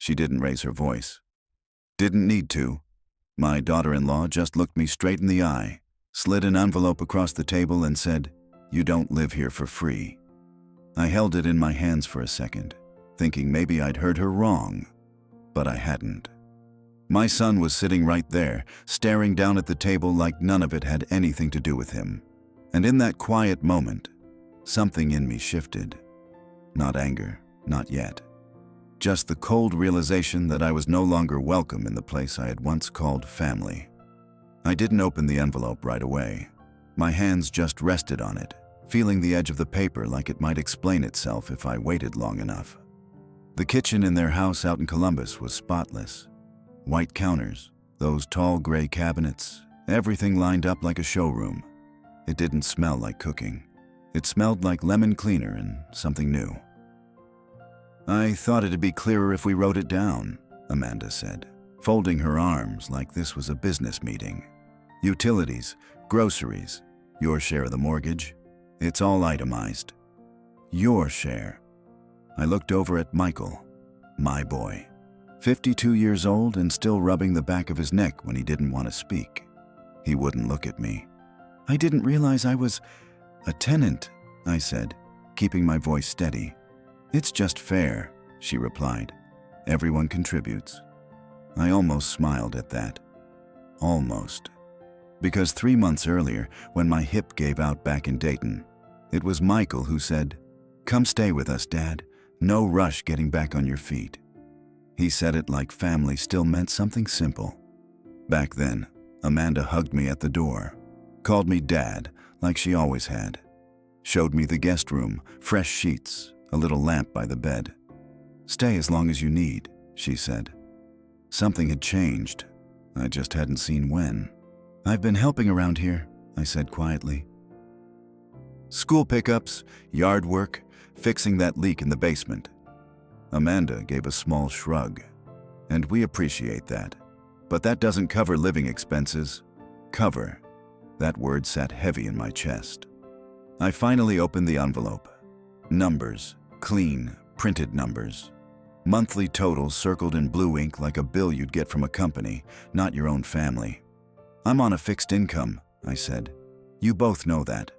She didn't raise her voice. Didn't need to. My daughter-in-law just looked me straight in the eye, slid an envelope across the table and said, "You don't live here for free." I held it in my hands for a second, thinking maybe I'd heard her wrong, but I hadn't. My son was sitting right there, staring down at the table like none of it had anything to do with him. And in that quiet moment, something in me shifted. Not anger, not yet. Just the cold realization that I was no longer welcome in the place I had once called family. I didn't open the envelope right away. My hands just rested on it, feeling the edge of the paper like it might explain itself if I waited long enough. The kitchen in their house out in Columbus was spotless. White counters, those tall gray cabinets, everything lined up like a showroom. It didn't smell like cooking. It smelled like lemon cleaner and something new. "I thought it'd be clearer if we wrote it down," Amanda said, folding her arms like this was a business meeting. "Utilities, groceries, your share of the mortgage. It's all itemized. Your share." I looked over at Michael, my boy, 52 years old and still rubbing the back of his neck when he didn't want to speak. He wouldn't look at me. "I didn't realize I was a tenant," I said, keeping my voice steady. "It's just fair," she replied. "Everyone contributes." I almost smiled at that. Almost. Because 3 months earlier, when my hip gave out back in Dayton, it was Michael who said, "Come stay with us, Dad. No rush getting back on your feet." He said it like family still meant something simple. Back then, Amanda hugged me at the door, called me Dad like she always had, showed me the guest room, fresh sheets, a little lamp by the bed. "Stay as long as you need," she said. Something had changed. I just hadn't seen when. "I've been helping around here," I said quietly. "School pickups, yard work, fixing that leak in the basement." Amanda gave a small shrug. "And we appreciate that. But that doesn't cover living expenses." Cover. That word sat heavy in my chest. I finally opened the envelope. Numbers, clean, printed numbers. Monthly totals circled in blue ink like a bill you'd get from a company, not your own family. "I'm on a fixed income," I said. "You both know that."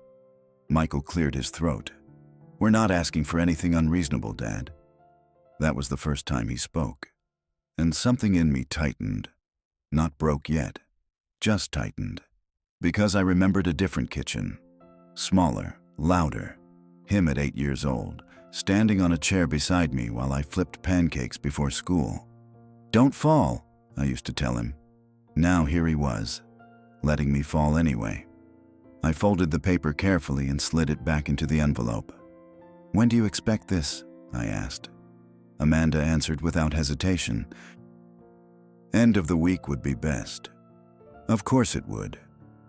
Michael cleared his throat. "We're not asking for anything unreasonable, Dad." That was the first time he spoke. And something in me tightened. Not broke yet, just tightened. Because I remembered a different kitchen. Smaller, louder. Him at 8 years old, standing on a chair beside me while I flipped pancakes before school. "Don't fall," I used to tell him. Now here he was, letting me fall anyway. I folded the paper carefully and slid it back into the envelope. "When do you expect this?" I asked. Amanda answered without hesitation. "End of the week would be best." Of course it would.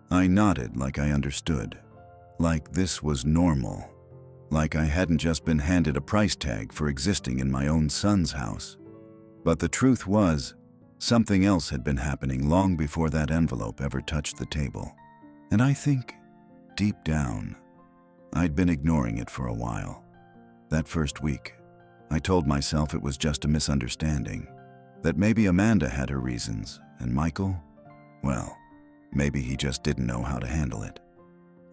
I nodded like I understood. Like this was normal. Like I hadn't just been handed a price tag for existing in my own son's house. But the truth was, something else had been happening long before that envelope ever touched the table. And I think, deep down, I'd been ignoring it for a while. That first week, I told myself it was just a misunderstanding. That maybe Amanda had her reasons, and Michael, well, maybe he just didn't know how to handle it.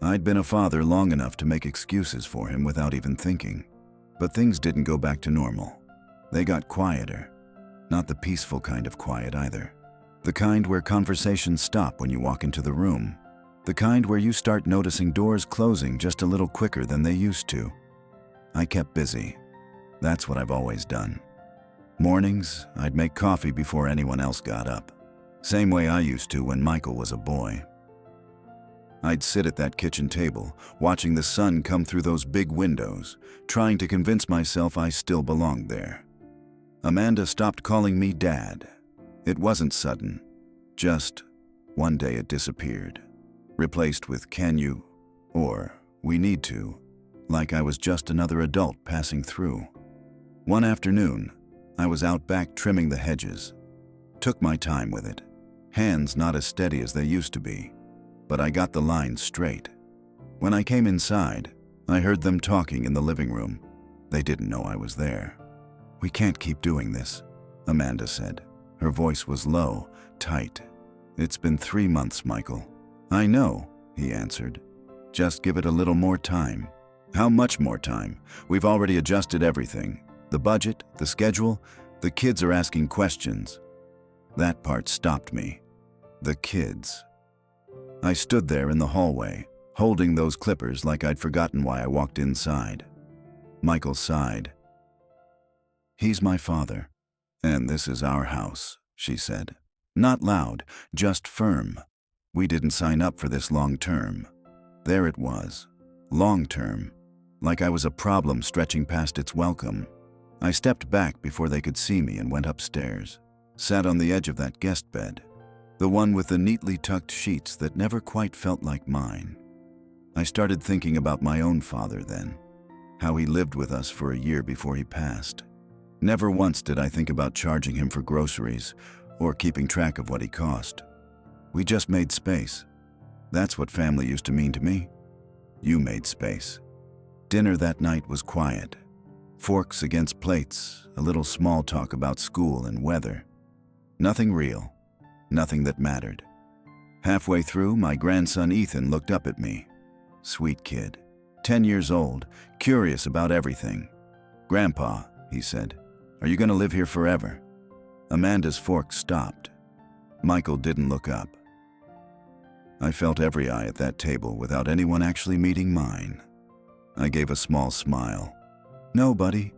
I'd been a father long enough to make excuses for him without even thinking. But things didn't go back to normal. They got quieter. Not the peaceful kind of quiet either. The kind where conversations stop when you walk into the room. The kind where you start noticing doors closing just a little quicker than they used to. I kept busy. That's what I've always done. Mornings, I'd make coffee before anyone else got up. Same way I used to when Michael was a boy. I'd sit at that kitchen table, watching the sun come through those big windows, trying to convince myself I still belonged there. Amanda stopped calling me Dad. It wasn't sudden. Just one day it disappeared. Replaced with "can you" or "we need to," like I was just another adult passing through. One afternoon, I was out back trimming the hedges. Took my time with it. Hands not as steady as they used to be, but I got the lines straight. When I came inside, I heard them talking in the living room. They didn't know I was there. "We can't keep doing this," Amanda said. Her voice was low, tight. "It's been 3 months, Michael." "I know," he answered. "Just give it a little more time." "How much more time? We've already adjusted everything. The budget, the schedule, the kids are asking questions." That part stopped me. The kids. I stood there in the hallway, holding those clippers like I'd forgotten why I walked inside. Michael sighed. "He's my father, and this is our house," she said. Not loud, just firm. We didn't sign up for this long term. There it was. Long term. Like I was a problem stretching past its welcome. I stepped back before they could see me and went upstairs. Sat on the edge of that guest bed. The one with the neatly tucked sheets that never quite felt like mine. I started thinking about my own father then. How he lived with us for a year before he passed. Never once did I think about charging him for groceries or keeping track of what he cost. We just made space. That's what family used to mean to me. You made space. Dinner that night was quiet. Forks against plates, a little small talk about school and weather. Nothing real, nothing that mattered. Halfway through, my grandson Ethan looked up at me. Sweet kid, 10 years old, curious about everything. "Grandpa," he said, "are you going to live here forever?" Amanda's fork stopped. Michael didn't look up. I felt every eye at that table without anyone actually meeting mine. I gave a small smile. "No, buddy,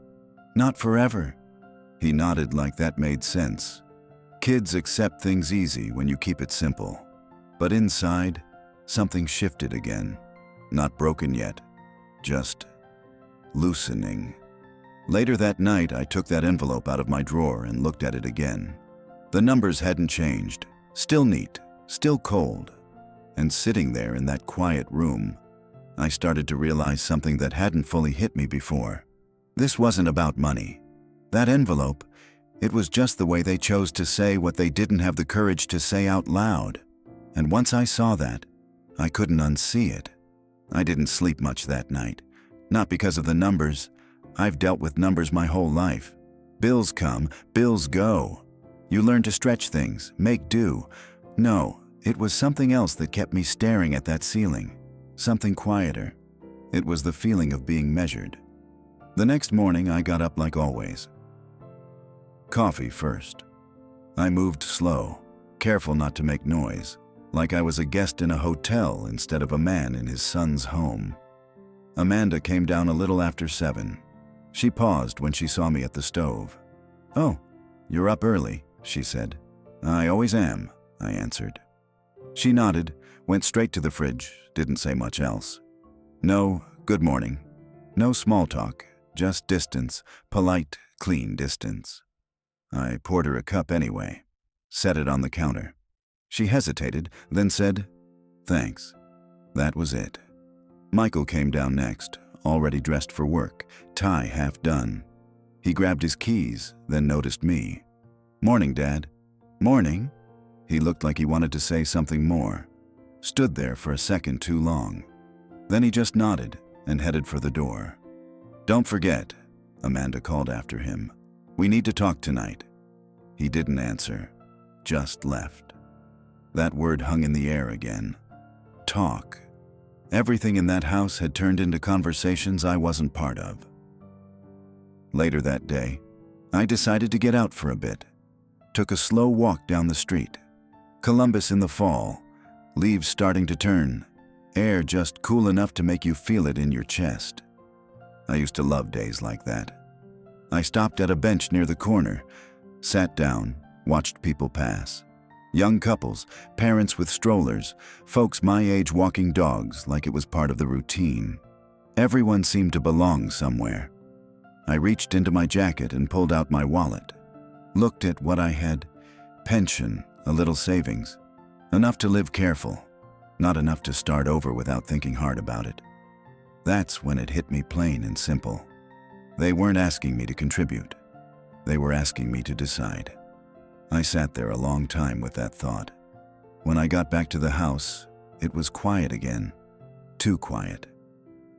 not forever." He nodded like that made sense. Kids accept things easy when you keep it simple. But inside, something shifted again. Not broken yet, just loosening. Later that night, I took that envelope out of my drawer and looked at it again. The numbers hadn't changed. Still neat, still cold. And sitting there in that quiet room, I started to realize something that hadn't fully hit me before. This wasn't about money. That envelope, it was just the way they chose to say what they didn't have the courage to say out loud. And once I saw that, I couldn't unsee it. I didn't sleep much that night. Not because of the numbers. I've dealt with numbers my whole life. Bills come, bills go. You learn to stretch things, make do. No, it was something else that kept me staring at that ceiling. Something quieter. It was the feeling of being measured. The next morning, I got up like always. Coffee first. I moved slow, careful not to make noise, like I was a guest in a hotel instead of a man in his son's home. Amanda came down a little after 7. She paused when she saw me at the stove. "Oh, you're up early," she said. "I always am," I answered. She nodded, went straight to the fridge, didn't say much else. No good morning, no small talk, just distance, polite, clean distance. I poured her a cup anyway, set it on the counter. She hesitated, then said, "Thanks." That was it. Michael came down next, already dressed for work, tie half done. He grabbed his keys, then noticed me. "Morning, Dad." "Morning." He looked like he wanted to say something more. Stood there for a second too long. Then he just nodded and headed for the door. "Don't forget," Amanda called after him. "We need to talk tonight." He didn't answer, just left. That word hung in the air again. Talk. Everything in that house had turned into conversations I wasn't part of. Later that day, I decided to get out for a bit. Took a slow walk down the street. Columbus in the fall, leaves starting to turn, air just cool enough to make you feel it in your chest. I used to love days like that. I stopped at a bench near the corner, sat down, watched people pass. Young couples, parents with strollers, folks my age walking dogs like it was part of the routine. Everyone seemed to belong somewhere. I reached into my jacket and pulled out my wallet. Looked at what I had. Pension, a little savings. Enough to live careful. Not enough to start over without thinking hard about it. That's when it hit me plain and simple. They weren't asking me to contribute. They were asking me to decide. I sat there a long time with that thought. When I got back to the house, it was quiet again. Too quiet.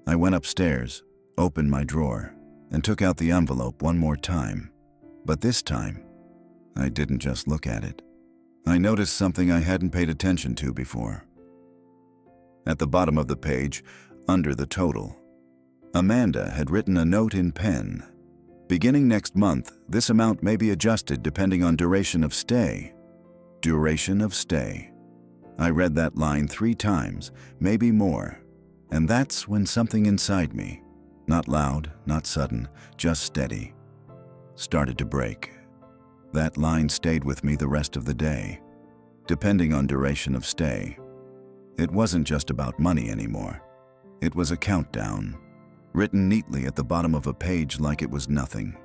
I went upstairs, opened my drawer, and took out the envelope one more time. But this time, I didn't just look at it. I noticed something I hadn't paid attention to before. At the bottom of the page, under the total, Amanda had written a note in pen. Beginning next month, this amount may be adjusted depending on duration of stay. Duration of stay. I read that line 3 times, maybe more, and that's when something inside me, not loud, not sudden, just steady, started to break. That line stayed with me the rest of the day, depending on duration of stay. It wasn't just about money anymore. It was a countdown, written neatly at the bottom of a page like it was nothing.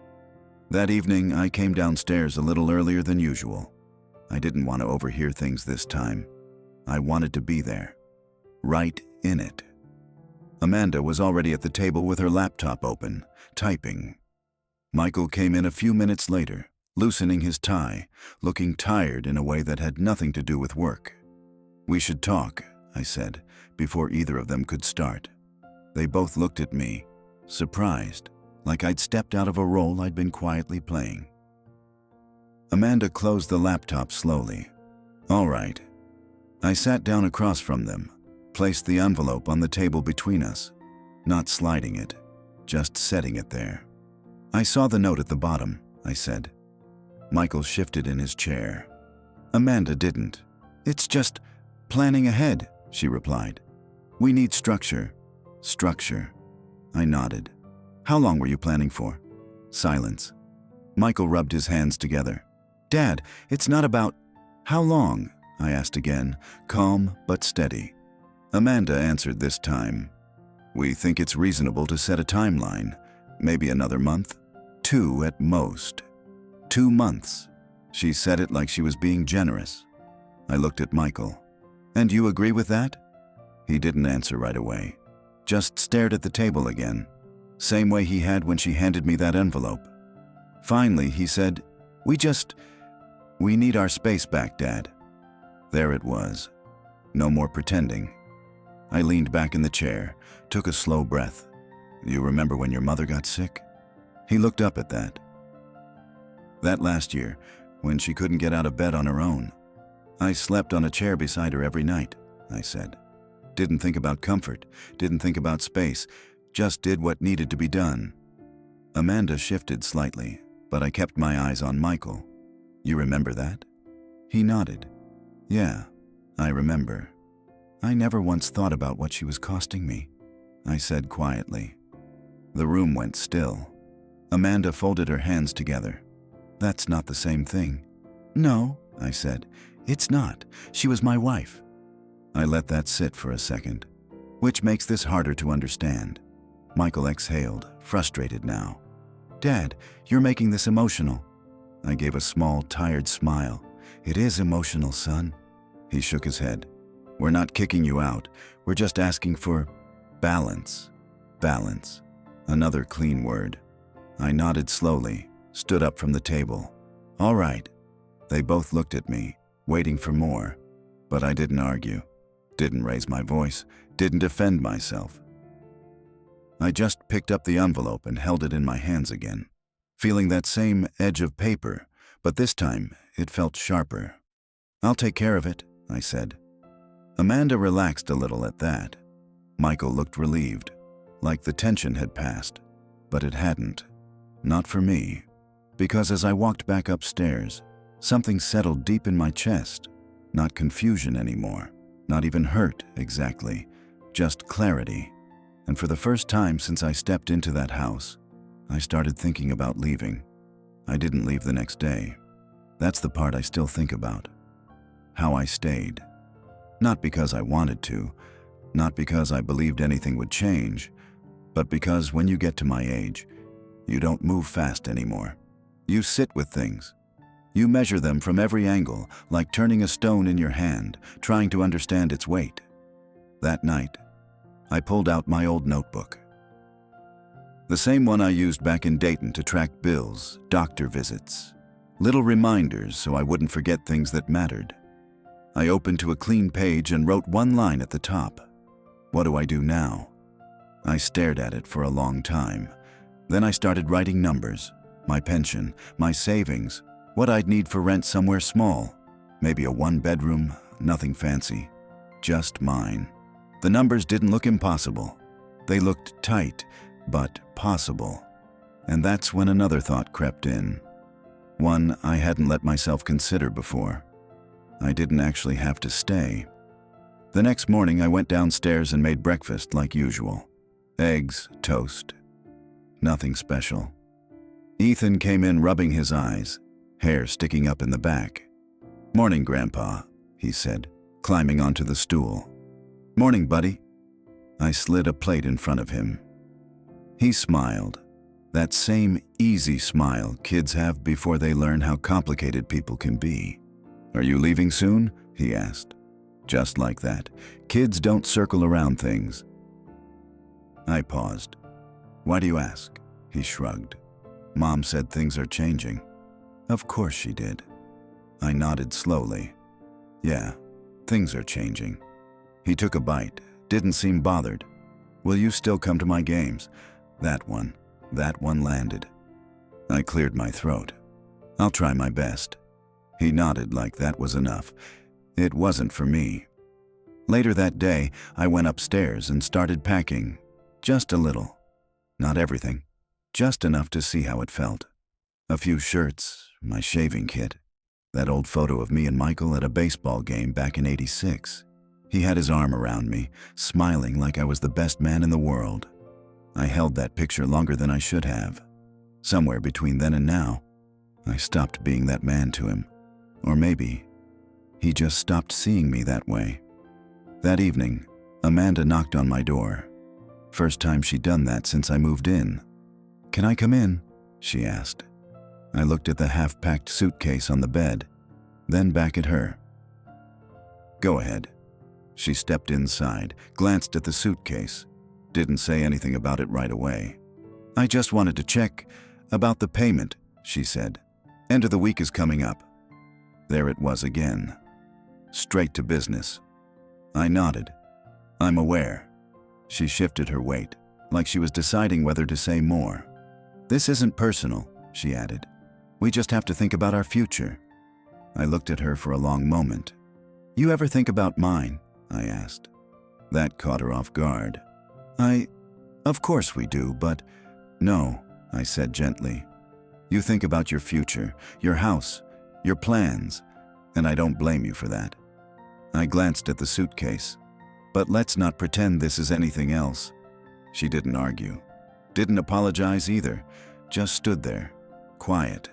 That evening, I came downstairs a little earlier than usual. I didn't want to overhear things this time. I wanted to be there, right in it. Amanda was already at the table with her laptop open, typing. Michael came in a few minutes later, loosening his tie, looking tired in a way that had nothing to do with work. "We should talk," I said, before either of them could start. They both looked at me, surprised, like I'd stepped out of a role I'd been quietly playing. Amanda closed the laptop slowly. "All right." I sat down across from them, placed the envelope on the table between us, not sliding it, just setting it there. "I saw the note at the bottom," I said. Michael shifted in his chair. Amanda didn't. "It's just planning ahead," she replied. "We need structure." "Structure." I nodded. "How long were you planning for?" Silence. Michael rubbed his hands together. "Dad, it's not about..." "How long?" I asked again, calm but steady. Amanda answered this time. "We think it's reasonable to set a timeline. Maybe another month. 2 at most." 2 months. She said it like she was being generous. I looked at Michael. "And you agree with that?" He didn't answer right away. Just stared at the table again. Same way he had when she handed me that envelope. Finally, he said, We need our space back, Dad." There it was. No more pretending. I leaned back in the chair, took a slow breath. "You remember when your mother got sick?" He looked up at that. "That last year, when she couldn't get out of bed on her own. I slept on a chair beside her every night," I said. "Didn't think about comfort, didn't think about space, just did what needed to be done." Amanda shifted slightly, but I kept my eyes on Michael. "You remember that?" He nodded. "Yeah, I remember. I never once thought about what she was costing me," I said quietly. The room went still. Amanda folded her hands together. "That's not the same thing." "No," I said. "It's not. She was my wife." I let that sit for a second. "Which makes this harder to understand." Michael exhaled, frustrated now. "Dad, you're making this emotional." I gave a small, tired smile. "It is emotional, son." He shook his head. "We're not kicking you out. We're just asking for balance." Balance. Another clean word. I nodded slowly, stood up from the table. "All right." They both looked at me, waiting for more. But I didn't argue, didn't raise my voice, didn't defend myself. I just picked up the envelope and held it in my hands again, feeling that same edge of paper, but this time it felt sharper. "I'll take care of it," I said. Amanda relaxed a little at that. Michael looked relieved, like the tension had passed, but it hadn't. Not for me, because as I walked back upstairs, something settled deep in my chest. Not confusion anymore, not even hurt exactly, just clarity. And for the first time since I stepped into that house, I started thinking about leaving. I didn't leave the next day. That's the part I still think about. How I stayed. Not because I wanted to, not because I believed anything would change, but because when you get to my age, you don't move fast anymore. You sit with things. You measure them from every angle, like turning a stone in your hand, trying to understand its weight. That night, I pulled out my old notebook. The same one I used back in Dayton to track bills, doctor visits, little reminders so I wouldn't forget things that mattered. I opened to a clean page and wrote one line at the top. What do I do now? I stared at it for a long time. Then I started writing numbers, my pension, my savings, What I'd need for rent somewhere small. Maybe a one-bedroom, nothing fancy. Just mine. The numbers didn't look impossible. They looked tight, but possible. And that's when another thought crept in. One I hadn't let myself consider before. I didn't actually have to stay. The next morning I went downstairs and made breakfast like usual. Eggs, toast. Nothing special. Ethan came in rubbing his eyes, hair sticking up in the back. "Morning, Grandpa," he said, climbing onto the stool. "Morning, buddy." I slid a plate in front of him. He smiled. That same easy smile kids have before they learn how complicated people can be. "Are you leaving soon?" he asked. Just like that. Kids don't circle around things. I paused. "Why do you ask?" He shrugged. "Mom said things are changing." "Of course she did." I nodded slowly. "Yeah, things are changing." He took a bite, didn't seem bothered. "Will you still come to my games?" That one landed. I cleared my throat. "I'll try my best." He nodded like that was enough. It wasn't for me. Later that day, I went upstairs and started packing. Just a little. Not everything. Just enough to see how it felt. A few shirts, my shaving kit. That old photo of me and Michael at a baseball game back in '86. He had his arm around me, smiling like I was the best man in the world. I held that picture longer than I should have. Somewhere between then and now, I stopped being that man to him. Or maybe he just stopped seeing me that way. That evening, Amanda knocked on my door. First time she'd done that since I moved in. "Can I come in?" she asked. I looked at the half-packed suitcase on the bed, then back at her. "Go ahead." She stepped inside, glanced at the suitcase, didn't say anything about it right away. "I just wanted to check about the payment," she said. "End of the week is coming up." There it was again. Straight to business. I nodded. "I'm aware." She shifted her weight, like she was deciding whether to say more. "This isn't personal," she added. "We just have to think about our future." I looked at her for a long moment. "You ever think about mine?" I asked. That caught her off guard. Of course we do, but no," I said gently. "You think about your future, your house, your plans, and I don't blame you for that." I glanced at the suitcase. "But let's not pretend this is anything else." She didn't argue. Didn't apologize either. Just stood there, quiet.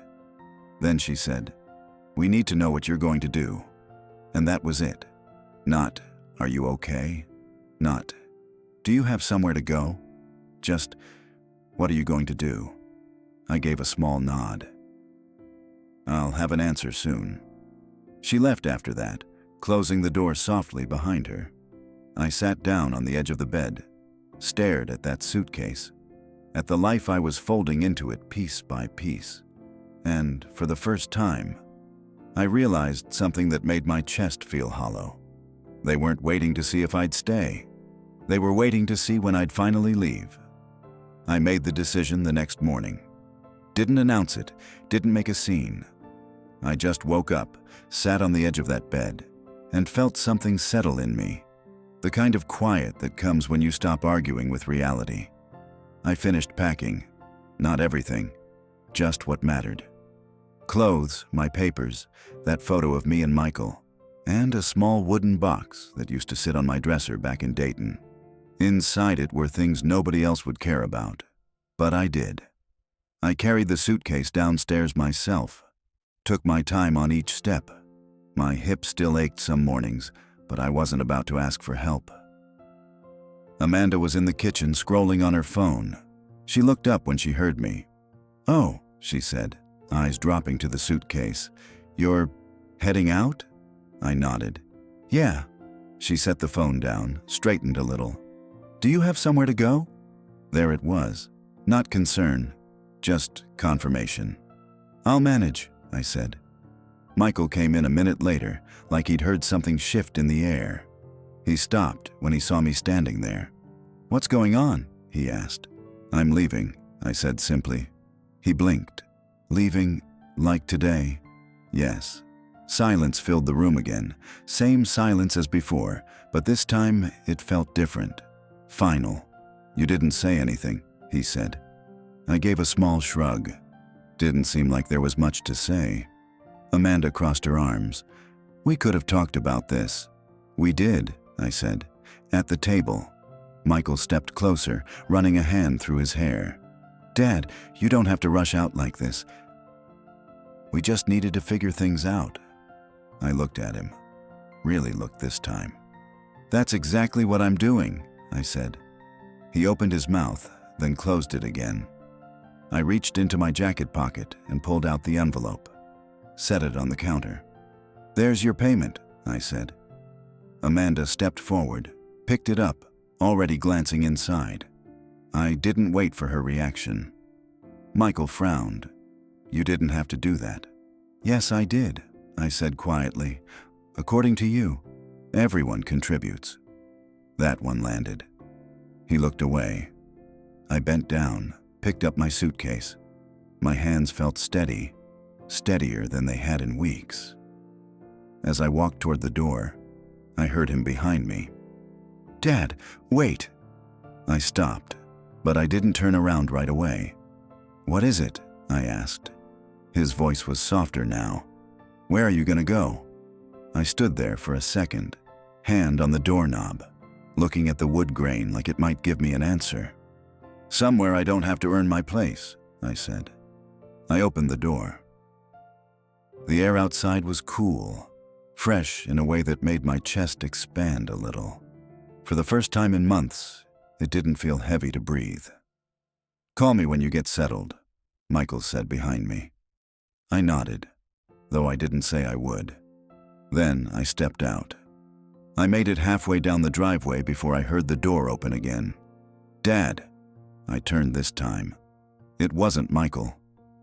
Then she said, "We need to know what you're going to do." And that was it. Not, "Are you okay?" Not, "Do you have somewhere to go?" Just, "What are you going to do?" I gave a small nod. "I'll have an answer soon." She left after that, closing the door softly behind her. I sat down on the edge of the bed, stared at that suitcase, at the life I was folding into it piece by piece. And for the first time, I realized something that made my chest feel hollow. They weren't waiting to see if I'd stay. They were waiting to see when I'd finally leave. I made the decision the next morning. Didn't announce it, didn't make a scene. I just woke up, sat on the edge of that bed, and felt something settle in me. The kind of quiet that comes when you stop arguing with reality. I finished packing. Not everything, just what mattered. Clothes, my papers, that photo of me and Michael, and a small wooden box that used to sit on my dresser back in Dayton. Inside it were things nobody else would care about, but I did. I carried the suitcase downstairs myself, took my time on each step. My hip still ached some mornings, but I wasn't about to ask for help. Amanda was in the kitchen scrolling on her phone. She looked up when she heard me. "Oh," she said, eyes dropping to the suitcase. "You're heading out?" I nodded. "Yeah." She set the phone down, straightened a little. "Do you have somewhere to go?" There it was. Not concern, just confirmation. "I'll manage," I said. Michael came in a minute later, like he'd heard something shift in the air. He stopped when he saw me standing there. "What's going on?" he asked. "I'm leaving," I said simply. He blinked. "Leaving like today?" Yes. Silence filled the room again. Same silence as before, but this time it felt different. Final. You didn't say anything, he said. I gave a small shrug. Didn't seem like there was much to say. Amanda crossed her arms. We could have talked about this. We did, I said. At the table. Michael stepped closer, running a hand through his hair. Dad, you don't have to rush out like this. We just needed to figure things out. I looked at him. Really looked this time. That's exactly what I'm doing, I said. He opened his mouth, then closed it again. I reached into my jacket pocket and pulled out the envelope. Set it on the counter. There's your payment, I said. Amanda stepped forward, picked it up, already glancing inside. I didn't wait for her reaction. Michael frowned. You didn't have to do that. Yes, I did, I said quietly. According to you, everyone contributes. That one landed. He looked away. I bent down, picked up my suitcase. My hands felt steady, steadier than they had in weeks. As I walked toward the door, I heard him behind me. Dad, wait! I stopped, but I didn't turn around right away. What is it? I asked. His voice was softer now. Where are you gonna go? I stood there for a second, hand on the doorknob, looking at the wood grain like it might give me an answer. Somewhere I don't have to earn my place, I said. I opened the door. The air outside was cool, fresh in a way that made my chest expand a little. For the first time in months, it didn't feel heavy to breathe. Call me when you get settled, Michael said behind me. I nodded, though I didn't say I would. Then I stepped out. I made it halfway down the driveway before I heard the door open again. Dad! I turned this time. It wasn't Michael.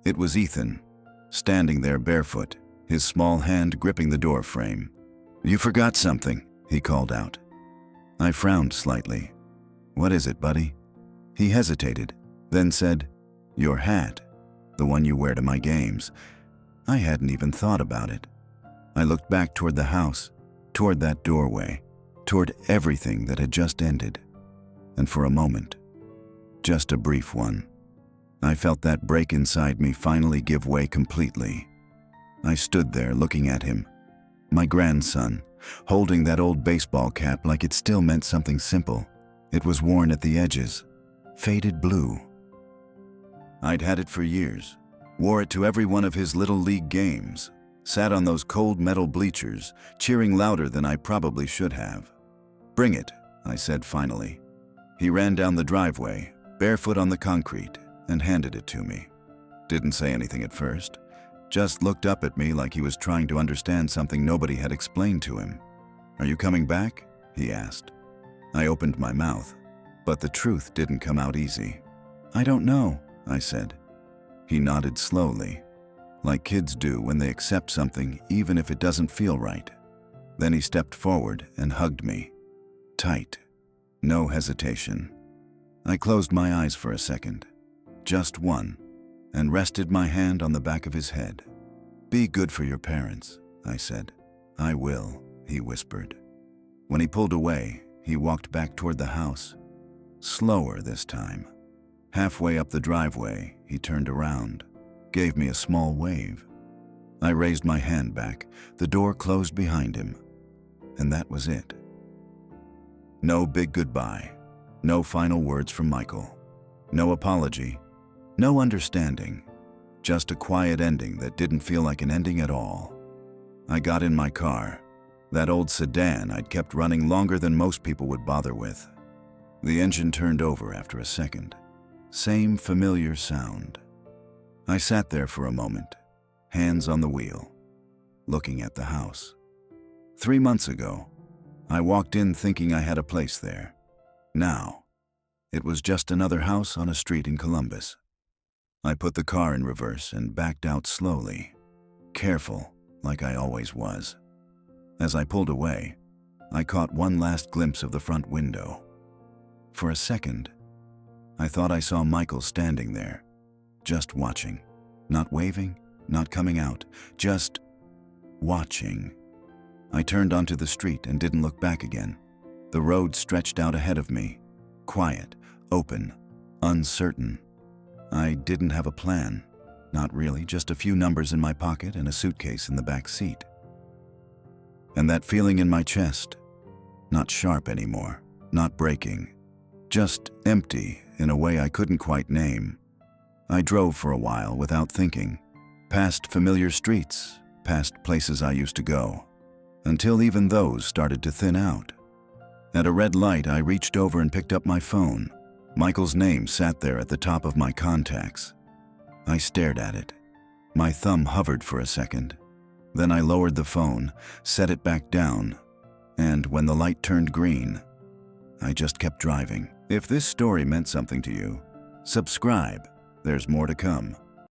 It was Ethan, standing there barefoot, his small hand gripping the door frame. You forgot something, he called out. I frowned slightly. What is it, buddy? He hesitated, then said, Your hat, the one you wear to my games. I hadn't even thought about it. I looked back toward the house, toward that doorway, toward everything that had just ended. And for a moment, just a brief one, I felt that break inside me finally give way completely. I stood there looking at him, my grandson, holding that old baseball cap like it still meant something simple. It was worn at the edges, faded blue. I'd had it for years, wore it to every one of his little league games, sat on those cold metal bleachers, cheering louder than I probably should have. Bring it, I said finally. He ran down the driveway, barefoot on the concrete, and handed it to me. Didn't say anything at first, just looked up at me like he was trying to understand something nobody had explained to him. Are you coming back? He asked. I opened my mouth, but the truth didn't come out easy. I don't know, I said. He nodded slowly, like kids do when they accept something even if it doesn't feel right. Then he stepped forward and hugged me. Tight. No hesitation. I closed my eyes for a second, just one, and rested my hand on the back of his head. Be good for your parents, I said. I will, he whispered. When he pulled away, he walked back toward the house. Slower this time. Halfway up the driveway, he turned around, gave me a small wave. I raised my hand back, the door closed behind him, and that was it. No big goodbye, no final words from Michael, no apology, no understanding, just a quiet ending that didn't feel like an ending at all. I got in my car, that old sedan I'd kept running longer than most people would bother with. The engine turned over after a second. Same familiar sound. I sat there for a moment, hands on the wheel, looking at the house. 3 months ago, I walked in thinking I had a place there. Now, it was just another house on a street in Columbus. I put the car in reverse and backed out slowly, careful like I always was. As I pulled away, I caught one last glimpse of the front window. For a second, I thought I saw Michael standing there, just watching, not waving, not coming out, just watching. I turned onto the street and didn't look back again. The road stretched out ahead of me, quiet, open, uncertain. I didn't have a plan. Not really, just a few numbers in my pocket and a suitcase in the back seat. And that feeling in my chest, not sharp anymore, not breaking, just empty in a way I couldn't quite name. I drove for a while without thinking, past familiar streets, past places I used to go, until even those started to thin out. At a red light, I reached over and picked up my phone. Michael's name sat there at the top of my contacts. I stared at it. My thumb hovered for a second. Then I lowered the phone, set it back down, and when the light turned green, I just kept driving. If this story meant something to you, subscribe. There's more to come.